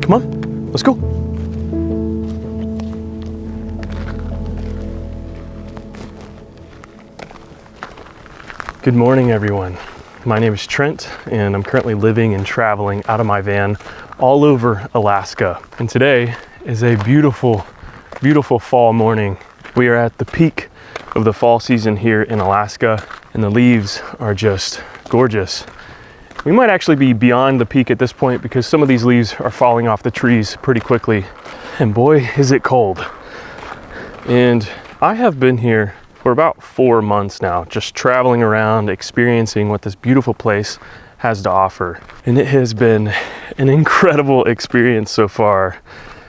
Come on, let's go. Good morning, everyone. My name is Trent, and I'm currently living and traveling out of my van all over Alaska. And today is a beautiful, beautiful fall morning. We are at the peak of the fall season here in Alaska, and the leaves are just gorgeous. We might actually be beyond the peak at this point because some of these leaves are falling off the trees pretty quickly. And boy, is it cold. And I have been here for about 4 months now, just traveling around, experiencing what this beautiful place has to offer. And it has been an incredible experience so far.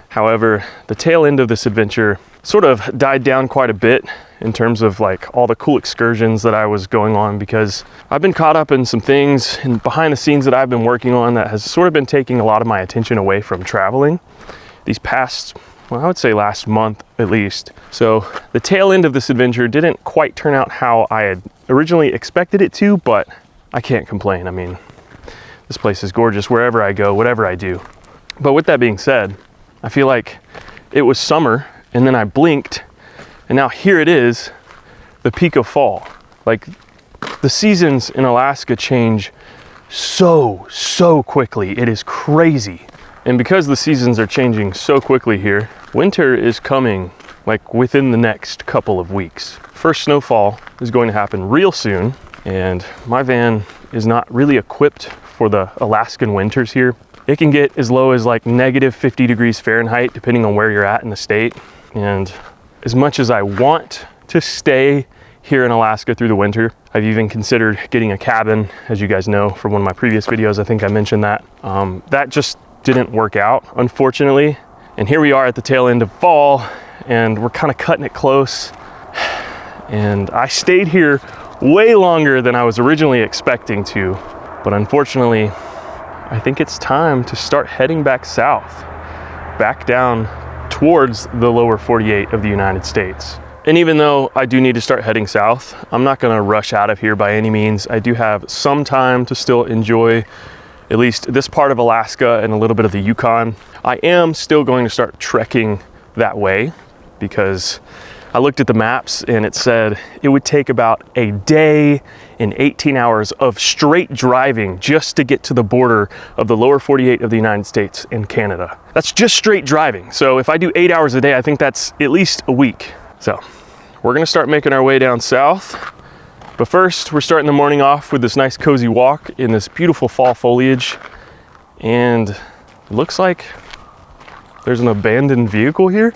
However, the tail end of this adventure sort of died down quite a bit in terms of like all the cool excursions that I was going on, because I've been caught up in some things and behind the scenes that I've been working on that has sort of been taking a lot of my attention away from traveling these past, well, I would say last month at least. So the tail end of this adventure didn't quite turn out how I had originally expected it to, but I can't complain. I mean, this place is gorgeous wherever I go, whatever I do. But with that being said, I feel like it was summer and then I blinked and now here it is, the peak of fall. Like, the seasons in Alaska change so quickly. It is crazy. And because the seasons are changing so quickly here, winter is coming like within the next couple of weeks. First snowfall is going to happen real soon, and my van is not really equipped for the Alaskan winters here. It can get as low as like negative 50 degrees Fahrenheit, depending on where you're at in the state. And as much as I want to stay here in Alaska through the winter, I've even considered getting a cabin. As you guys know from one of my previous videos, I think I mentioned that. That just didn't work out, unfortunately. And here we are at the tail end of fall, and we're kind of cutting it close. And I stayed here way longer than I was originally expecting to, but unfortunately, I think it's time to start heading back south, back down towards the lower 48 of the United States. And even though I do need to start heading south, I'm not gonna rush out of here by any means. I do have some time to still enjoy at least this part of Alaska and a little bit of the Yukon. I am still going to start trekking that way because I looked at the maps and it said it would take about a day and 18 hours of straight driving just to get to the border of the lower 48 of the United States and Canada. That's just straight driving. So if I do 8 hours a day, I think that's at least a week. So we're gonna start making our way down south. But first, we're starting the morning off with this nice cozy walk in this beautiful fall foliage. And it looks like there's an abandoned vehicle here.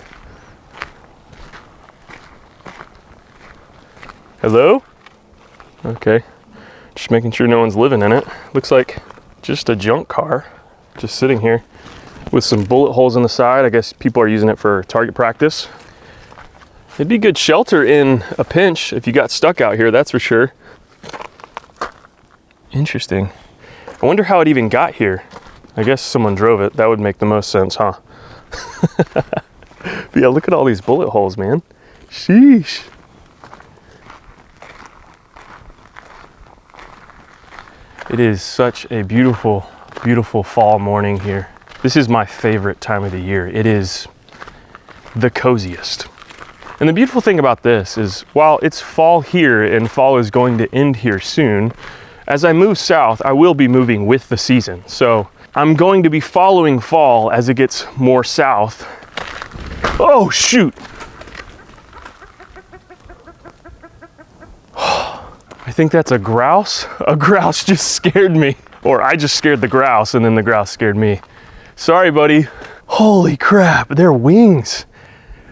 Hello? Okay, just making sure no one's living in it. Looks like just a junk car, just sitting here with some bullet holes in the side. I guess people are using it for target practice. It'd be good shelter in a pinch if you got stuck out here, that's for sure. Interesting. I wonder how it even got here. I guess someone drove it. That would make the most sense, huh? But yeah, look at all these bullet holes, man. Sheesh. It is such a beautiful, beautiful fall morning here. This is my favorite time of the year. It is the coziest. And the beautiful thing about this is, while it's fall here and fall is going to end here soon, as I move south, I will be moving with the season. So I'm going to be following fall as it gets more south. Oh, shoot. I think that's a grouse. A grouse just scared me. Or I just scared the grouse and then the grouse scared me. Sorry, buddy. Holy crap, their wings.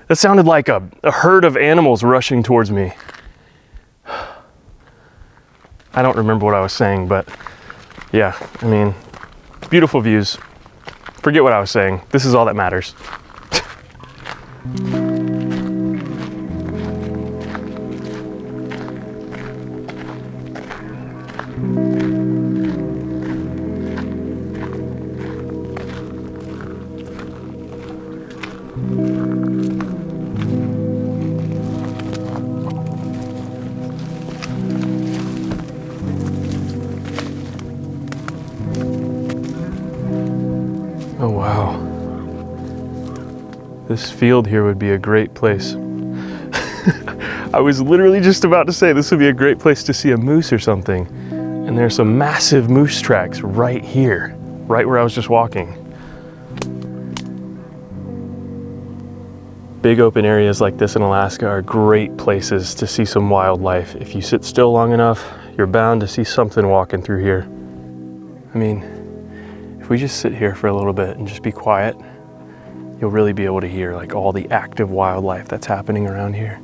That sounded like a herd of animals rushing towards me. I don't remember what I was saying, but yeah, I mean, beautiful views. Forget what I was saying. This is all that matters. Oh, wow. This field here would be a great place. I was literally just about to say this would be a great place to see a moose or something. And there's some massive moose tracks right here, right where I was just walking. Big open areas like this in Alaska are great places to see some wildlife. If you sit still long enough, you're bound to see something walking through here. I mean, if we just sit here for a little bit and just be quiet, you'll really be able to hear like all the active wildlife that's happening around here.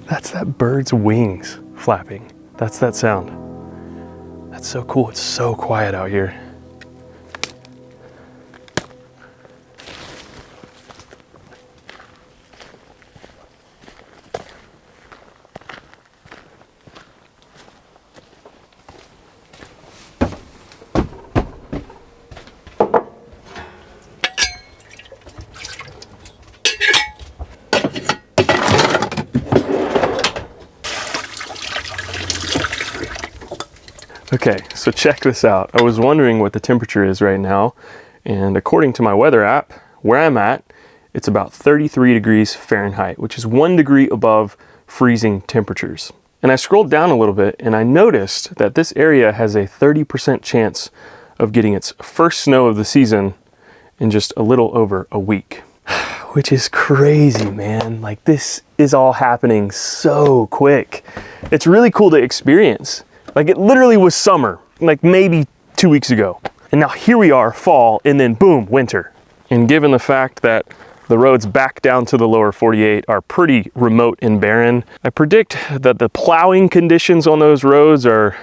That's that bird's wings flapping. That's that sound. That's so cool. It's so quiet out here. Okay, so check this out. I was wondering what the temperature is right now, and according to my weather app, where I'm at, it's about 33 degrees Fahrenheit, which is 1 degree above freezing temperatures. And I scrolled down a little bit and I noticed that this area has a 30% chance of getting its first snow of the season in just a little over a week. Which is crazy, man. Like, this is all happening so quick. It's really cool to experience. Like, it literally was summer, like maybe 2 weeks ago. And now here we are, fall, and then boom, winter. And given the fact that the roads back down to the lower 48 are pretty remote and barren, I predict that the plowing conditions on those roads are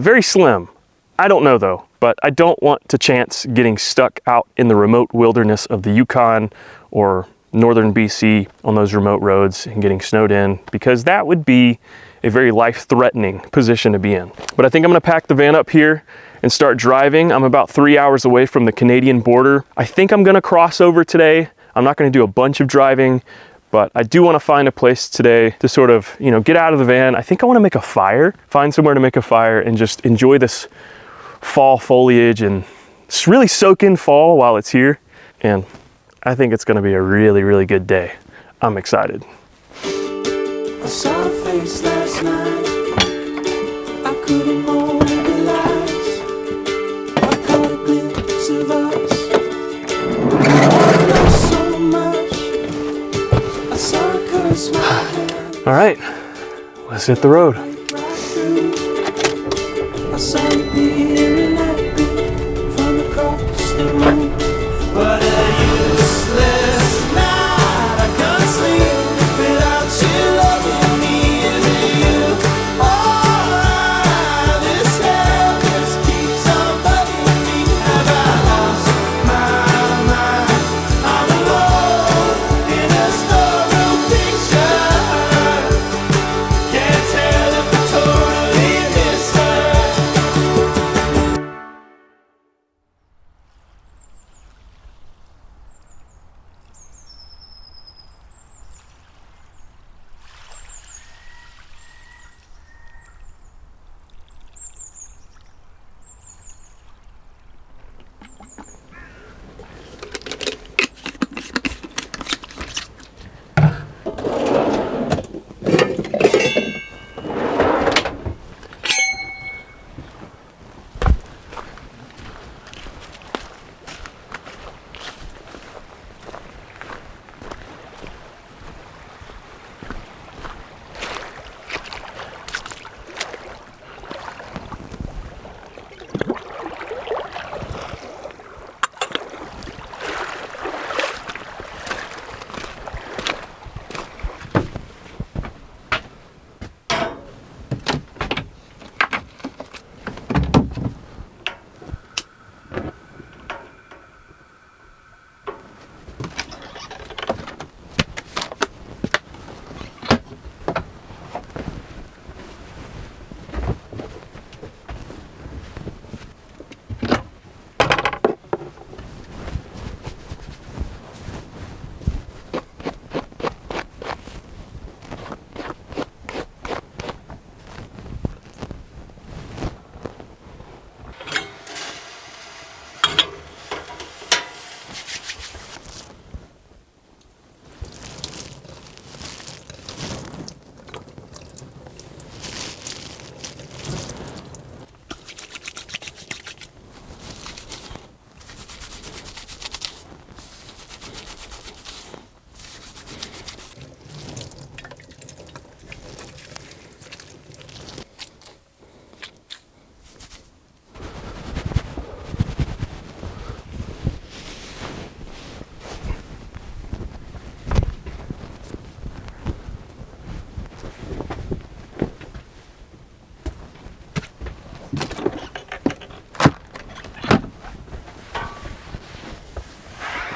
very slim. I don't know though, but I don't want to chance getting stuck out in the remote wilderness of the Yukon or northern BC on those remote roads and getting snowed in, because that would be a very life-threatening position to be in. But I think I'm gonna pack the van up here and start driving. I'm about 3 hours away from the Canadian border. I think I'm gonna cross over today. I'm not gonna do a bunch of driving, but I do wanna find a place today to sort of, you know, get out of the van. I think I wanna make a fire, find somewhere to make a fire and just enjoy this fall foliage and really soak in fall while it's here. And I think it's gonna be a really, really good day. I'm excited. I saw a face last night, I couldn't mobilize. I caught a glimpse of us, I lost so much. I saw her curse my hand. All right, let's hit the road. Right through. I saw you peering at me from across the room. What a useless night, I can't sleep without you loving me. Is it you? Oh, this hell just keeps on bugging me. Have I lost my mind? I'm alone in a storeroom picture. Can't tell if I totally missed her.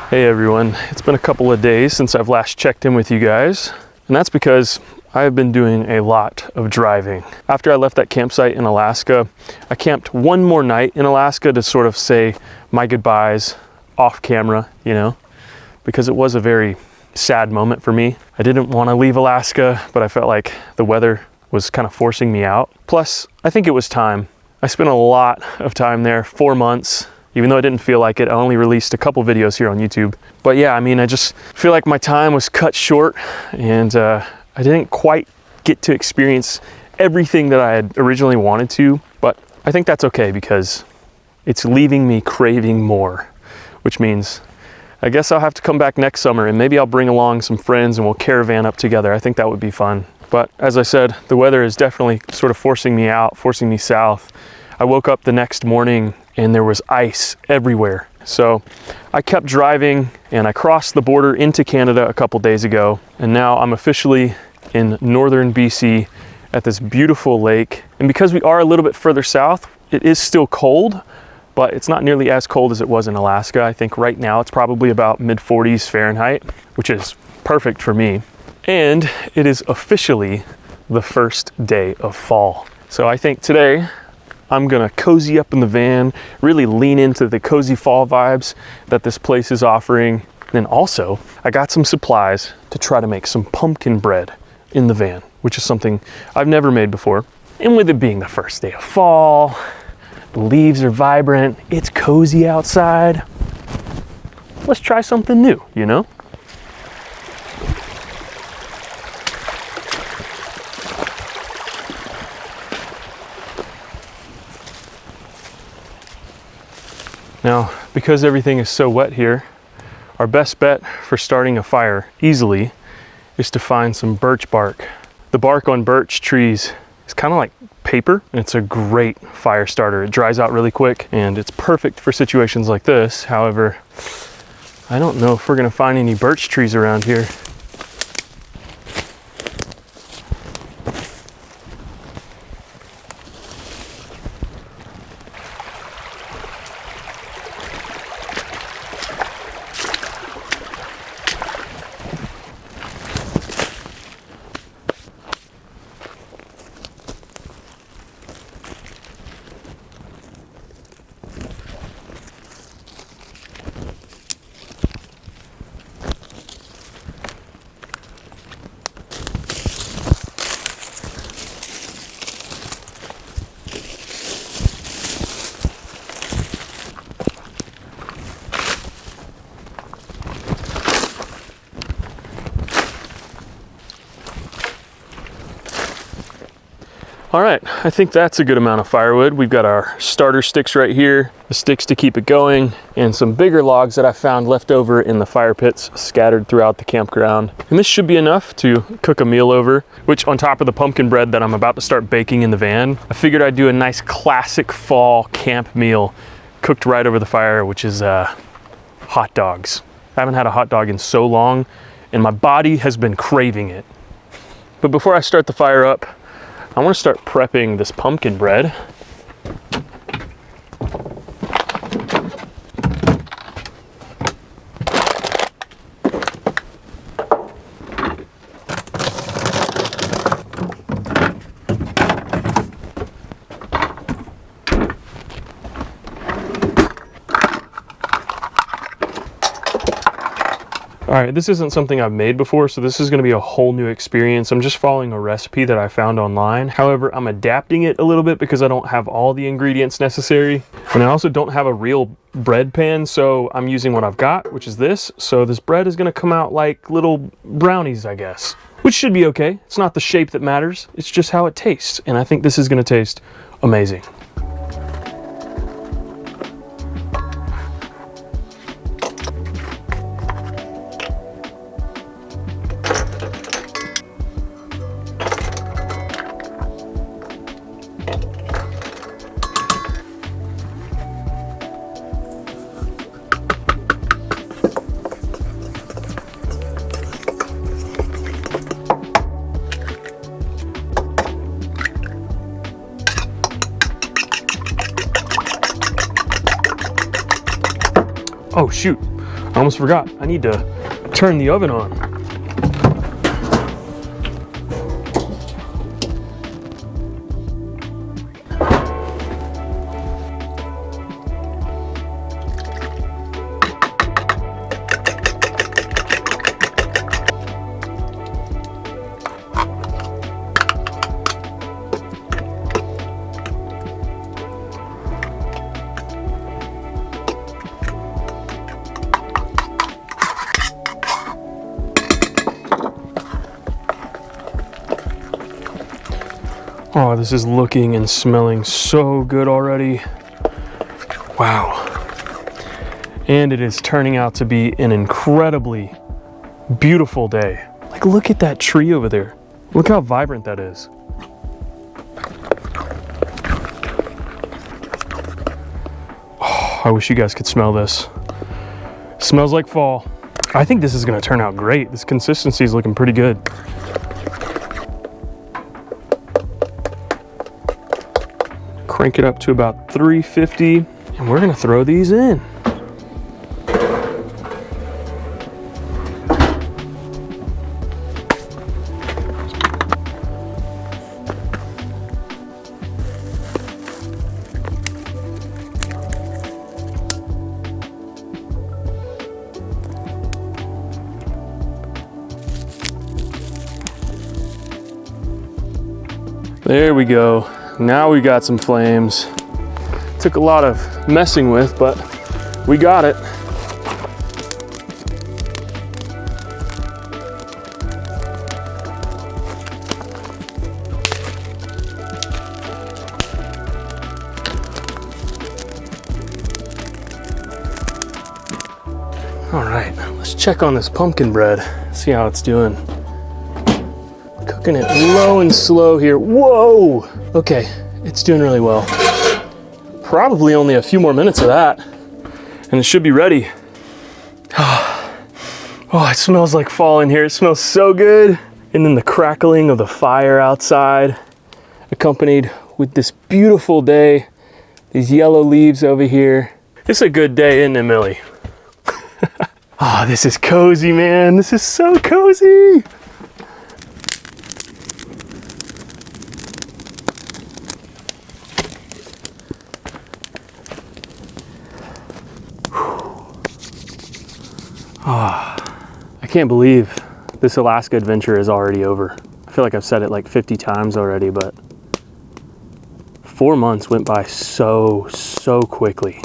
Hey everyone, it's been a couple of days since I've last checked in with you guys, and that's because I have been doing a lot of driving. After I left that campsite in Alaska, I camped one more night in Alaska to sort of say my goodbyes off camera, you know, because it was a very sad moment for me. I didn't want to leave Alaska, but I felt like the weather was kind of forcing me out. Plus, I think it was time. I spent a lot of time there, 4 months. Even though I didn't feel like it, I only released a couple videos here on YouTube. But yeah, I mean, I just feel like my time was cut short and I didn't quite get to experience everything that I had originally wanted to, but I think that's okay because it's leaving me craving more, which means I guess I'll have to come back next summer and maybe I'll bring along some friends and we'll caravan up together. I think that would be fun. But as I said, the weather is definitely sort of forcing me out, forcing me south. I woke up the next morning and there was ice everywhere. So I kept driving and I crossed the border into Canada a couple days ago. And now I'm officially in northern BC at this beautiful lake. And because we are a little bit further south, it is still cold, but it's not nearly as cold as it was in Alaska. I think right now it's probably about mid-40s Fahrenheit, which is perfect for me. And it is officially the first day of fall. So I think today, I'm gonna cozy up in the van, really lean into the cozy fall vibes that this place is offering. And then also, I got some supplies to try to make some pumpkin bread in the van, which is something I've never made before. And with it being the first day of fall, the leaves are vibrant, it's cozy outside. Let's try something new, you know? Now, because everything is so wet here, our best bet for starting a fire easily is to find some birch bark. The bark on birch trees is kind of like paper, and it's a great fire starter. It dries out really quick, and it's perfect for situations like this. However, I don't know if we're gonna find any birch trees around here. All right, I think that's a good amount of firewood. We've got our starter sticks right here, the sticks to keep it going, and some bigger logs that I found left over in the fire pits scattered throughout the campground. And this should be enough to cook a meal over, which on top of the pumpkin bread that I'm about to start baking in the van, I figured I'd do a nice classic fall camp meal cooked right over the fire, which is hot dogs. I haven't had a hot dog in so long, and my body has been craving it. But before I start the fire up, I want to start prepping this pumpkin bread. All right, this isn't something I've made before, so this is gonna be a whole new experience. I'm just following a recipe that I found online. However, I'm adapting it a little bit because I don't have all the ingredients necessary. And I also don't have a real bread pan, so I'm using what I've got, which is this. So this bread is gonna come out like little brownies, I guess, which should be okay. It's not the shape that matters, it's just how it tastes. And I think this is gonna taste amazing. Oh shoot, I almost forgot. I need to turn the oven on. Oh, this is looking and smelling so good already. Wow. And it is turning out to be an incredibly beautiful day. Like, look at that tree over there. Look how vibrant that is. Oh, I wish you guys could smell this. Smells like fall. I think this is gonna turn out great. This consistency is looking pretty good. Crank it up to about 350, and we're gonna throw these in. There we go. Now we got some flames. Took a lot of messing with, but we got it. All right, let's check on this pumpkin bread, see how it's doing. Cooking it low and slow here. Whoa! Okay, it's doing really well. Probably only a few more minutes of that, and it should be ready. Oh, it smells like fall in here. It smells so good. And then the crackling of the fire outside, accompanied with this beautiful day, these yellow leaves over here. It's a good day, isn't it, Millie? Oh, this is cozy, man. This is so cozy. I can't believe this Alaska adventure is already over. I feel like I've said it like 50 times already, but 4 months went by so quickly.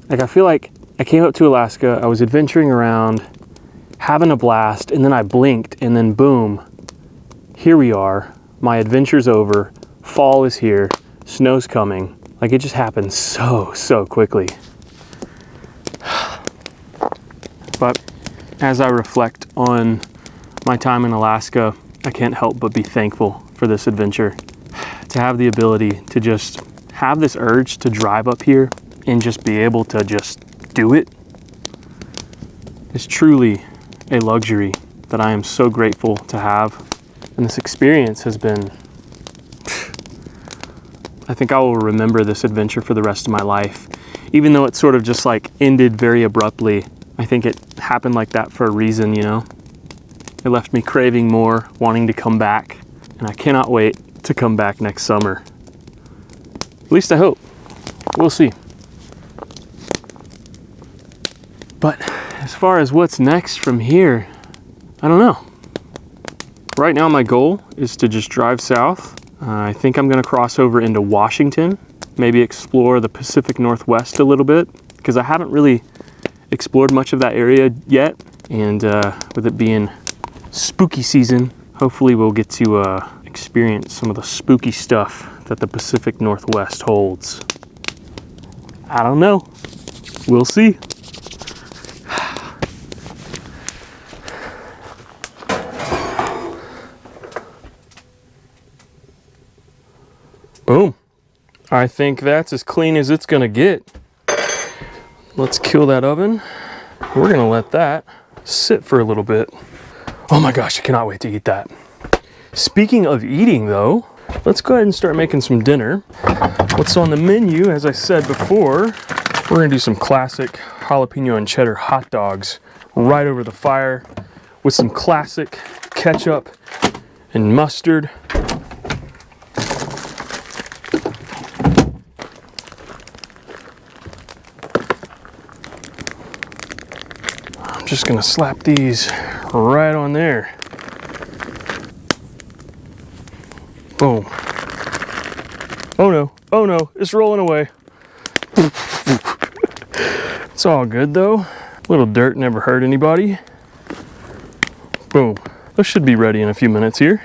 Like, I feel like I came up to Alaska, I was adventuring around, having a blast, and then I blinked, and then boom, here we are. My adventure's over, fall is here, snow's coming. Like, it just happened so quickly. But as I reflect on my time in Alaska, I can't help but be thankful for this adventure. To have the ability to just have this urge to drive up here and just be able to just do it is truly a luxury that I am so grateful to have. And this experience has been, I think I will remember this adventure for the rest of my life. Even though it sort of just like ended very abruptly, I think it happened like that for a reason, you know? It left me craving more, wanting to come back, and I cannot wait to come back next summer. At least I hope. We'll see. But as far as what's next from here, I don't know. Right now my goal is to just drive south. I think I'm gonna cross over into Washington, maybe explore the Pacific Northwest a little bit, because I haven't really explored much of that area yet, and with it being spooky season, hopefully we'll get to experience some of the spooky stuff that the Pacific Northwest holds. I don't know. We'll see. Boom. I think that's as clean as it's gonna get. Let's kill that oven. We're gonna let that sit for a little bit. Oh my gosh, I cannot wait to eat that. Speaking of eating though, let's go ahead and start making some dinner. What's on the menu, as I said before, We're gonna do some classic jalapeno and cheddar hot dogs right over the fire with some classic ketchup and mustard. I'm just gonna slap these right on there. Boom. Oh no, oh no, it's rolling away. It's all good though. A little dirt never hurt anybody. Boom. Those should be ready in a few minutes here.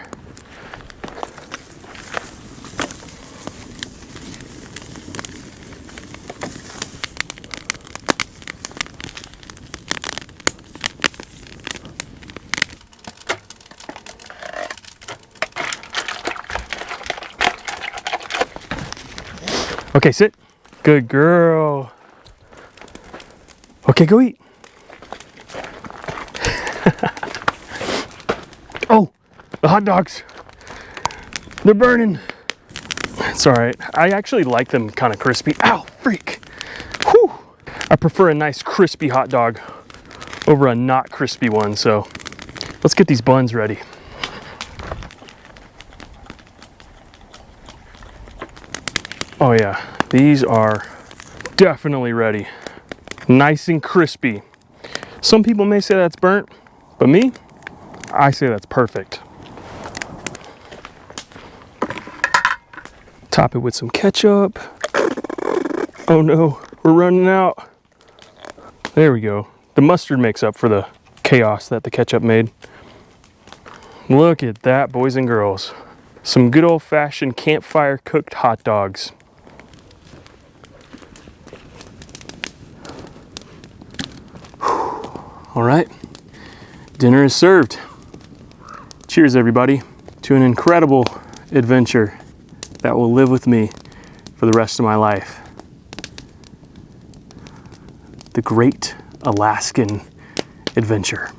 Okay, sit. Good girl. Okay, go eat. Oh, the hot dogs. They're burning. It's all right. I actually like them kind of crispy. Ow, freak. Whew. I prefer a nice crispy hot dog over a not crispy one, so let's get these buns ready. Oh yeah, these are definitely ready. Nice and crispy. Some people may say that's burnt, but me, I say that's perfect. Top it with some ketchup. Oh no, we're running out. There we go. The mustard makes up for the chaos that the ketchup made. Look at that, boys and girls. Some good old-fashioned campfire cooked hot dogs. All right, dinner is served. Cheers, everybody, to an incredible adventure that will live with me for the rest of my life. The Great Alaskan Adventure.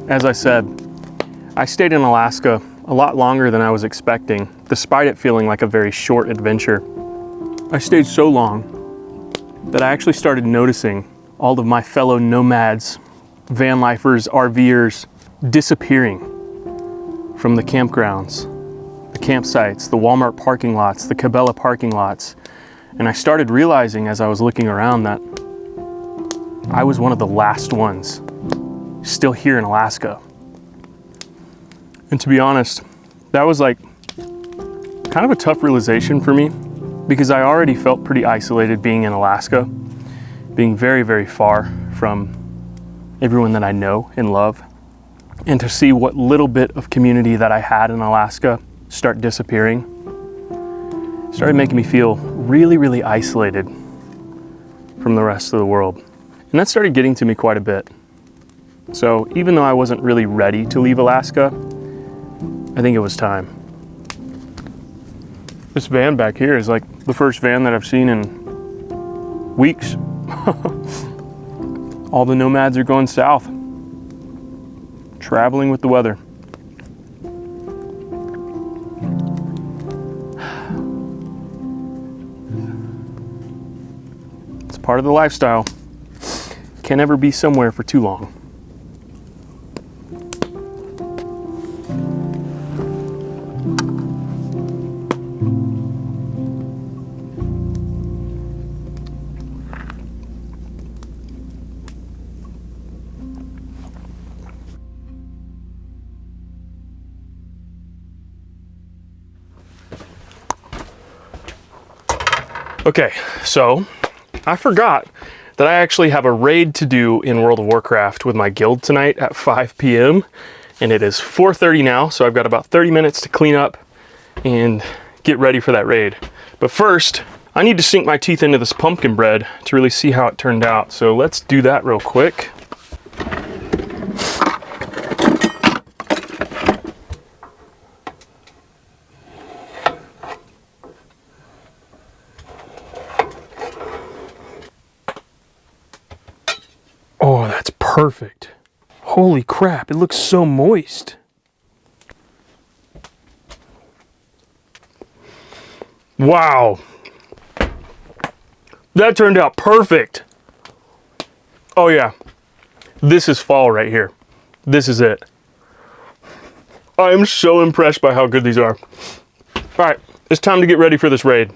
As I said, I stayed in Alaska a lot longer than I was expecting, despite it feeling like a very short adventure. I stayed so long that I actually started noticing all of my fellow nomads, van lifers, RVers disappearing from the campgrounds, the campsites, the Walmart parking lots, the Cabela parking lots. And I started realizing as I was looking around that I was one of the last ones still here in Alaska. And to be honest, that was like kind of a tough realization for me because I already felt pretty isolated being in Alaska, being very, very far from everyone that I know and love. And to see what little bit of community that I had in Alaska start disappearing started making me feel really, really isolated from the rest of the world. And that started getting to me quite a bit. So even though I wasn't really ready to leave Alaska, I think it was time. This van back here is like the first van that I've seen in weeks. All the nomads are going south, traveling with the weather. It's part of the lifestyle. Can't ever be somewhere for too long. Okay, so I forgot that I actually have a raid to do in World of Warcraft with my guild tonight at 5 p.m. and it is 4:30 now, so I've got about 30 minutes to clean up and get ready for that raid. But first, I need to sink my teeth into this pumpkin bread to really see how it turned out. So let's do that real quick. perfect. Holy crap, it looks so moist. Wow. That turned out perfect. Oh yeah, this is fall right here. This is it. I am so impressed by how good these are. All right, it's time to get ready for this raid.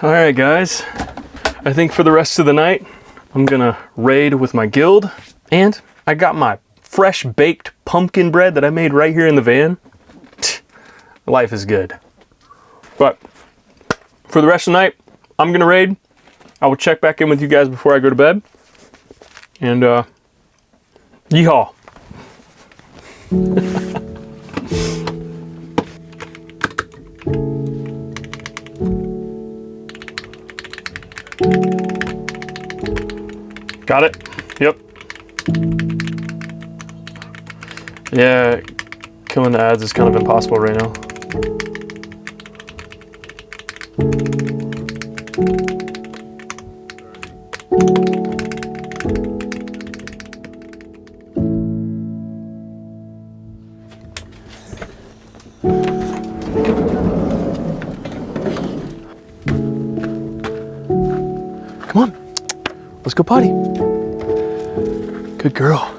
All right, guys, I think for the rest of the night, I'm gonna raid with my guild, and I got my fresh baked pumpkin bread that I made right here in the van. Life is good. But for the rest of the night, I'm gonna raid. I will check back in with you guys before I go to bed. And yeehaw. Got it? Yep. Yeah, killing the ads is kind of impossible right now. Come on, let's go potty. Good girl.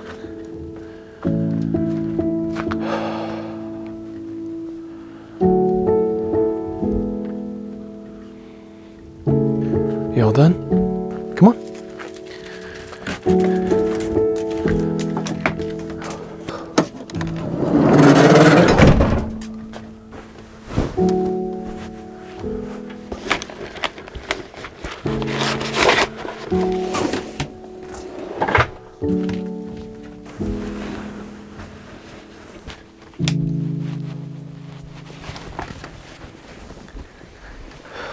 You all done? Come on.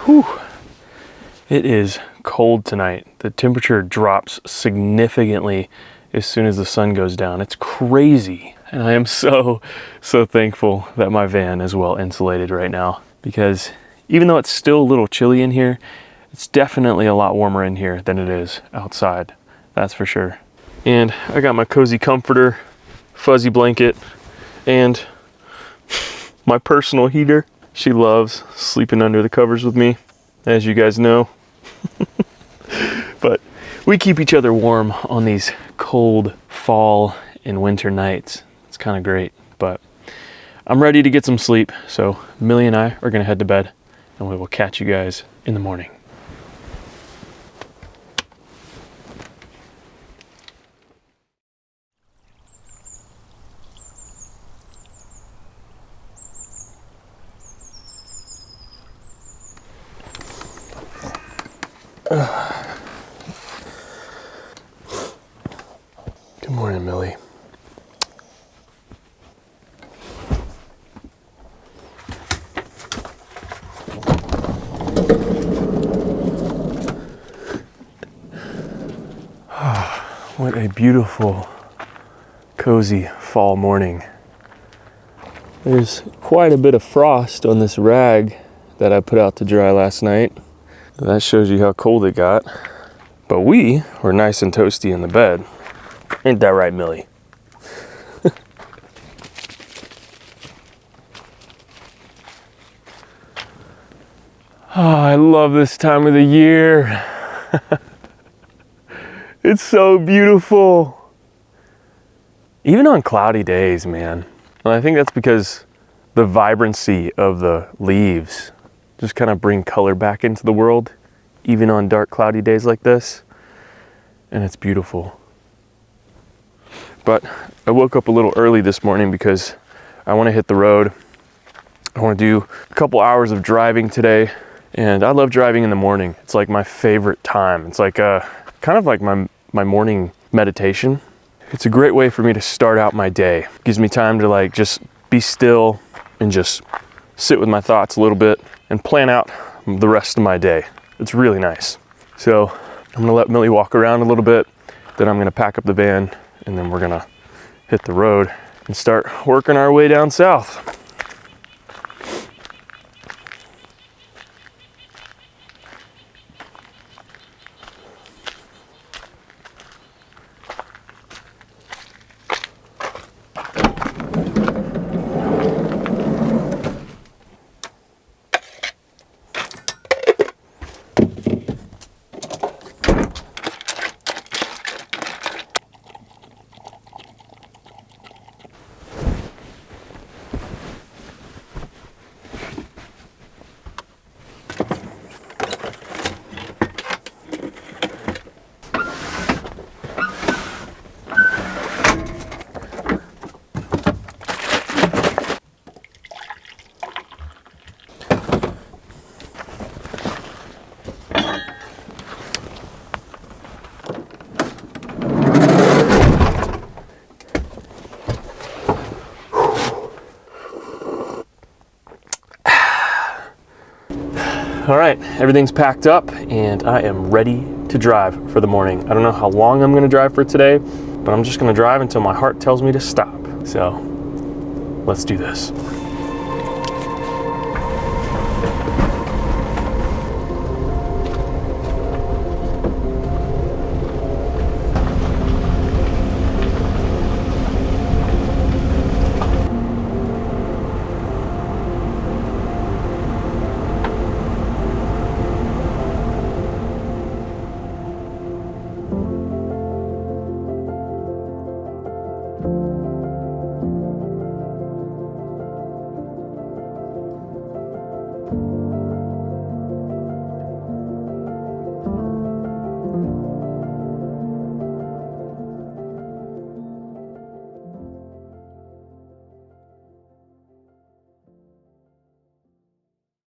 Whew. It is cold tonight. The temperature drops significantly as soon as the sun goes down. It's crazy. And I am so thankful that my van is well insulated right now, because even though it's still a little chilly in here, it's definitely a lot warmer in here than it is outside. That's for sure. And I got my cozy comforter, fuzzy blanket, and my personal heater. She loves sleeping under the covers with me, as you guys know. But we keep each other warm on these cold fall and winter nights. It's kind of great. But I'm ready to get some sleep, so Millie and I are gonna head to bed, and we will catch you guys in the morning. Good morning, Millie. What a beautiful, cozy fall morning. There's quite a bit of frost on this rag that I put out to dry last night. That shows you how cold it got. But we were nice and toasty in the bed. Ain't that right, Millie? Oh, I love this time of the year. It's so beautiful. Even on cloudy days, man. And I think that's because the vibrancy of the leaves just kind of bring color back into the world, even on dark, cloudy days like this. And it's beautiful. But I woke up a little early this morning because I want to hit the road. I want to do a couple hours of driving today. And I love driving in the morning. It's like my favorite time. It's like kind of like my morning meditation. It's a great way for me to start out my day. Gives me time to like just be still and just sit with my thoughts a little bit and plan out the rest of my day. It's really nice. So I'm gonna let Millie walk around a little bit, then I'm gonna pack up the van, and then we're gonna hit the road and start working our way down south. All right, everything's packed up and I am ready to drive for the morning. I don't know how long I'm gonna drive for today, but I'm just gonna drive until my heart tells me to stop. So let's do this.